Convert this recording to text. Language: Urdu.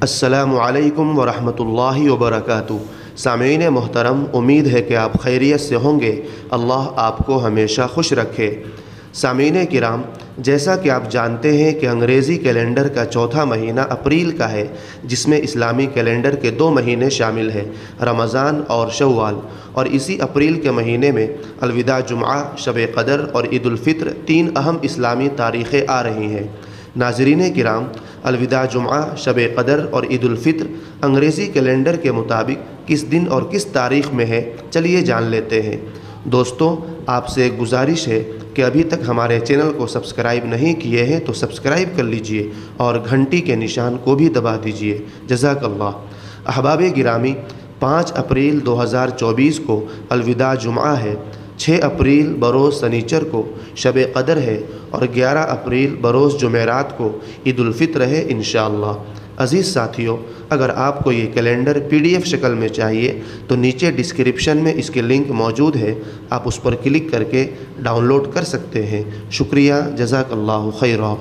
السلام علیکم ورحمۃ اللہ وبرکاتہ۔ سامعین محترم، امید ہے کہ آپ خیریت سے ہوں گے۔ اللہ آپ کو ہمیشہ خوش رکھے۔ سامعین کرام، جیسا کہ آپ جانتے ہیں کہ انگریزی کیلنڈر کا چوتھا مہینہ اپریل کا ہے، جس میں اسلامی کیلنڈر کے 2 مہینے شامل ہیں، رمضان اور شوال، اور اسی اپریل کے مہینے میں الوداع جمعہ، شب قدر اور عید الفطر 3 اہم اسلامی تاریخیں آ رہی ہیں۔ ناظرین کرام، الوداع جمعہ، شب قدر اور عید الفطر انگریزی کیلنڈر کے مطابق کس دن اور کس تاریخ میں ہے، چلیے جان لیتے ہیں۔ دوستو، آپ سے ایک گزارش ہے کہ ابھی تک ہمارے چینل کو سبسکرائب نہیں کیے ہیں تو سبسکرائب کر لیجئے اور گھنٹی کے نشان کو بھی دبا دیجئے۔ جزاک اللہ۔ احباب گرامی، 5 اپریل 2024 کو الوداع جمعہ ہے، 6 اپریل بروز سنیچر کو شب قدر ہے اور 11 اپریل بروز جمعرات کو عید الفطر ہے انشاءاللہ۔ عزیز ساتھیوں، اگر آپ کو یہ کیلنڈر PDF شکل میں چاہیے تو نیچے ڈسکرپشن میں اس کے لنک موجود ہے، آپ اس پر کلک کر کے ڈاؤن لوڈ کر سکتے ہیں۔ شکریہ، جزاک اللہ خیرا۔